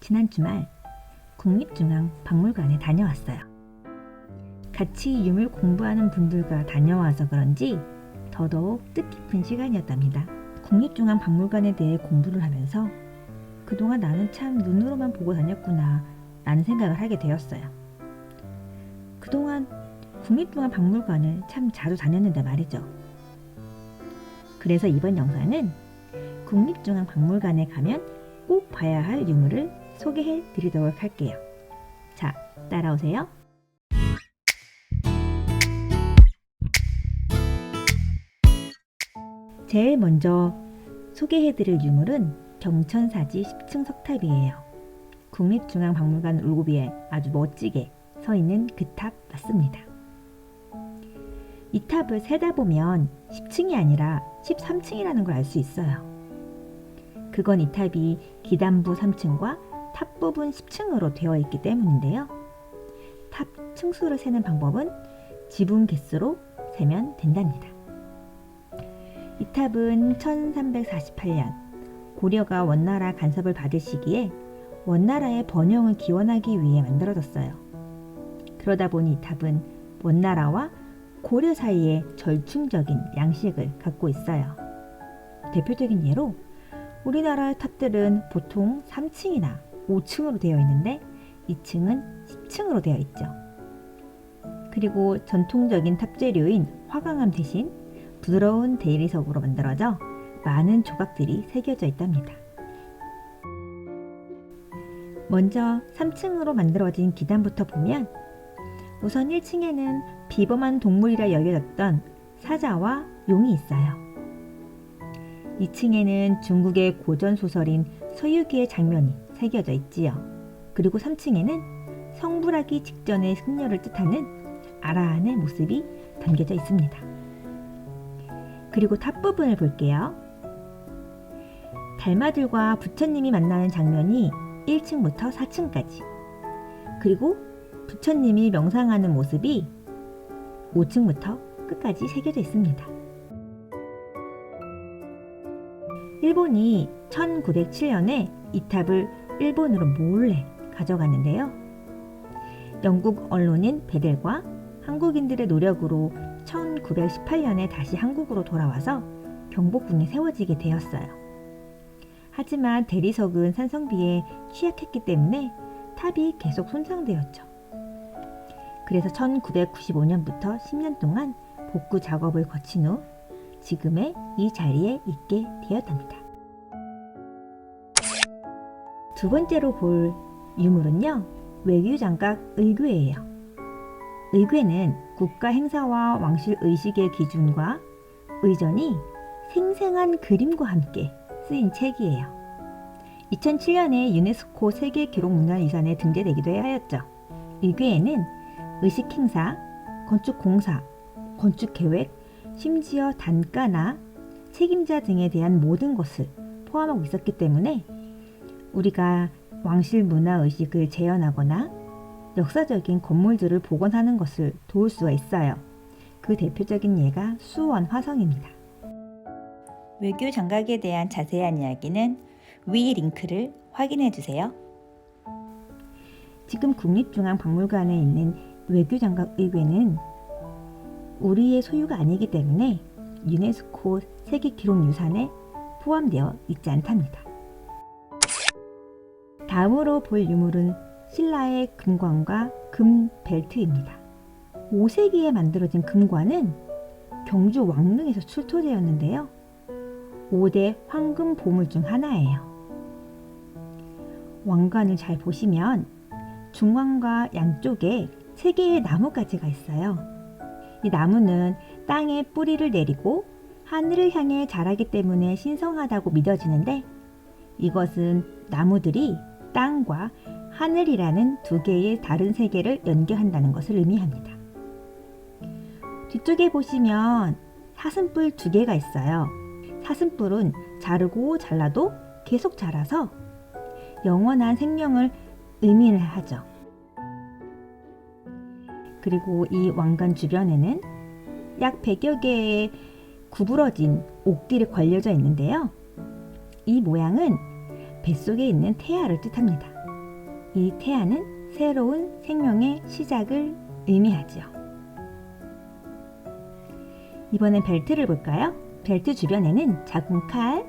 지난 주말 국립중앙박물관에 다녀왔어요. 같이 유물 공부하는 분들과 다녀와서 그런지 더더욱 뜻깊은 시간이었답니다. 국립중앙박물관에 대해 공부를 하면서 그동안 나는 참 눈으로만 보고 다녔구나 라는 생각을 하게 되었어요. 그동안 국립중앙박물관을 참 자주 다녔는데 말이죠. 그래서 이번 영상은 국립중앙박물관에 가면 꼭 봐야 할 유물을 소개해 드리도록 할게요. 자, 따라오세요. 제일 먼저 소개해 드릴 유물은 경천사지 10층 석탑이에요. 국립중앙박물관 울고비에 아주 멋지게 서 있는 그 탑 맞습니다. 이 탑을 세다 보면 10층이 아니라 13층이라는 걸 알 수 있어요. 그건 이 탑이 기단부 3층과 탑 부분 10층으로 되어 있기 때문인데요. 탑 층수를 세는 방법은 지붕 개수로 세면 된답니다. 이 탑은 1348년 고려가 원나라 간섭을 받을 시기에 원나라의 번영을 기원하기 위해 만들어졌어요. 그러다 보니 이 탑은 원나라와 고려 사이에 절충적인 양식을 갖고 있어요. 대표적인 예로 우리나라의 탑들은 보통 3층이나 5층으로 되어 있는데 2층은 10층으로 되어 있죠. 그리고 전통적인 탑 재료인 화강암 대신 부드러운 대리석으로 만들어져 많은 조각들이 새겨져 있답니다. 먼저 3층으로 만들어진 기단부터 보면 우선 1층에는 비범한 동물이라 여겨졌던 사자와 용이 있어요. 2층에는 중국의 고전 소설인 서유기의 장면이 새겨져 있지요. 그리고 3층에는 성불하기 직전의 승려를 뜻하는 아라한의 모습이 담겨져 있습니다. 그리고 탑 부분을 볼게요. 달마들과 부처님이 만나는 장면이 1층부터 4층까지, 그리고 부처님이 명상하는 모습이 5층부터 끝까지 새겨져 있습니다. 일본이 1907년에 이 탑을 일본으로 몰래 가져갔는데요. 영국 언론인 베델과 한국인들의 노력으로 1918년에 다시 한국으로 돌아와서 경복궁에 세워지게 되었어요. 하지만 대리석은 산성비에 취약했기 때문에 탑이 계속 손상되었죠. 그래서 1995년부터 10년 동안 복구 작업을 거친 후 지금의 이 자리에 있게 되었답니다. 두 번째로 볼 유물은요, 외규장각 의궤예요. 의궤는 국가 행사와 왕실 의식의 기준과 의전이 생생한 그림과 함께 쓰인 책이에요. 2007년에 유네스코 세계기록문화유산에 등재되기도 하였죠. 의궤에는 의식 행사, 건축 공사, 건축 계획, 심지어 단가나 책임자 등에 대한 모든 것을 포함하고 있었기 때문에 우리가 왕실 문화 의식을 재현하거나 역사적인 건물들을 복원하는 것을 도울 수가 있어요. 그 대표적인 예가 수원 화성입니다. 외교 장각에 대한 자세한 이야기는 위 링크를 확인해 주세요. 지금 국립중앙박물관에 있는 외교장각 의궤는 우리의 소유가 아니기 때문에 유네스코 세계기록유산에 포함되어 있지 않답니다. 다음으로 볼 유물은 신라의 금관과 금벨트입니다. 5세기에 만들어진 금관은 경주 왕릉에서 출토되었는데요. 5대 황금 보물 중 하나예요. 왕관을 잘 보시면 중앙과 양쪽에 3개의 나무가지가 있어요. 이 나무는 땅에 뿌리를 내리고 하늘을 향해 자라기 때문에 신성하다고 믿어지는데, 이것은 나무들이 땅과 하늘이라는 두 개의 다른 세계를 연결한다는 것을 의미합니다. 뒤쪽에 보시면 사슴뿔 2개가 있어요. 사슴뿔은 자르고 잘라도 계속 자라서 영원한 생명을 의미하죠. 그리고 이 왕관 주변에는 약 100여 개의 구부러진 옥들이 걸려져 있는데요. 이 모양은 뱃속에 있는 태아를 뜻합니다. 이 태아는 새로운 생명의 시작을 의미하죠. 이번엔 벨트를 볼까요? 벨트 주변에는 작은 칼,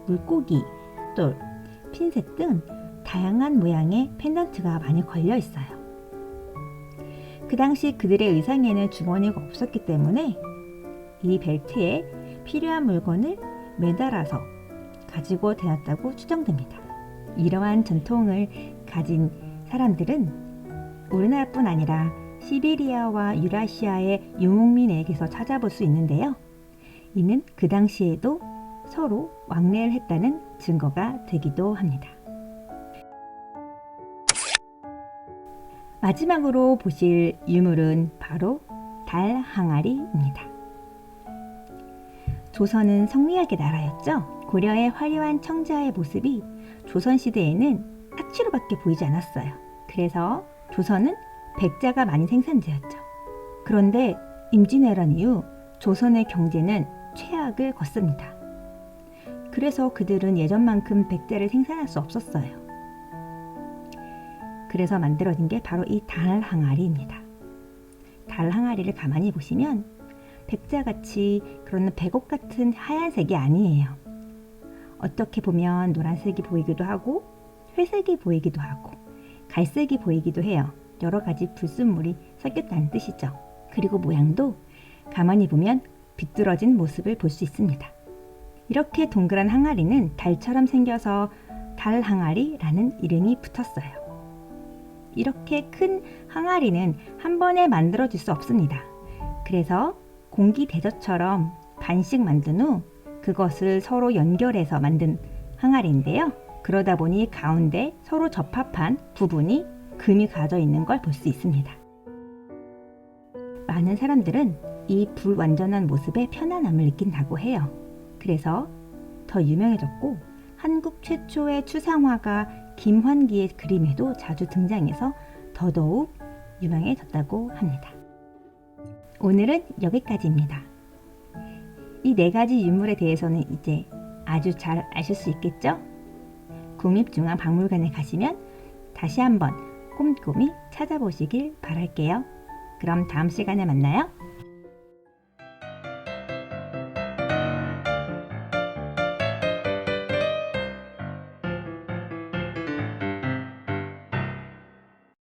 물고기, 똘, 핀셋 등 다양한 모양의 펜던트가 많이 걸려 있어요. 그 당시 그들의 의상에는 주머니가 없었기 때문에 이 벨트에 필요한 물건을 매달아서 가지고 다녔다고 추정됩니다. 이러한 전통을 가진 사람들은 우리나라뿐 아니라 시베리아와 유라시아의 유목민에게서 찾아볼 수 있는데요. 이는 그 당시에도 서로 왕래를 했다는 증거가 되기도 합니다. 마지막으로 보실 유물은 바로 달 항아리입니다. 조선은 성리학의 나라였죠. 고려의 화려한 청자의 모습이 조선시대에는 악취로밖에 보이지 않았어요. 그래서 조선은 백자가 많이 생산되었죠. 그런데 임진왜란 이후 조선의 경제는 최악을 걷습니다. 그래서 그들은 예전만큼 백자를 생산할 수 없었어요. 그래서 만들어진 게 바로 이 달 항아리입니다. 달 항아리를 가만히 보시면 백자같이 그런 백옥 같은 하얀색이 아니에요. 어떻게 보면 노란색이 보이기도 하고 회색이 보이기도 하고 갈색이 보이기도 해요. 여러 가지 불순물이 섞였다는 뜻이죠. 그리고 모양도 가만히 보면 비뚤어진 모습을 볼 수 있습니다. 이렇게 동그란 항아리는 달처럼 생겨서 달 항아리라는 이름이 붙었어요. 이렇게 큰 항아리는 한 번에 만들어질 수 없습니다. 그래서 공기 대저처럼 반씩 만든 후 그것을 서로 연결해서 만든 항아리인데요. 그러다 보니 가운데 서로 접합한 부분이 금이 가져 있는 걸 볼 수 있습니다. 많은 사람들은 이 불완전한 모습에 편안함을 느낀다고 해요. 그래서 더 유명해졌고 한국 최초의 추상화가 김환기의 그림에도 자주 등장해서 더더욱 유명해졌다고 합니다. 오늘은 여기까지입니다. 이 4가지 유물에 대해서는 이제 아주 잘 아실 수 있겠죠? 국립중앙박물관에 가시면 다시 한번 꼼꼼히 찾아보시길 바랄게요. 그럼 다음 시간에 만나요.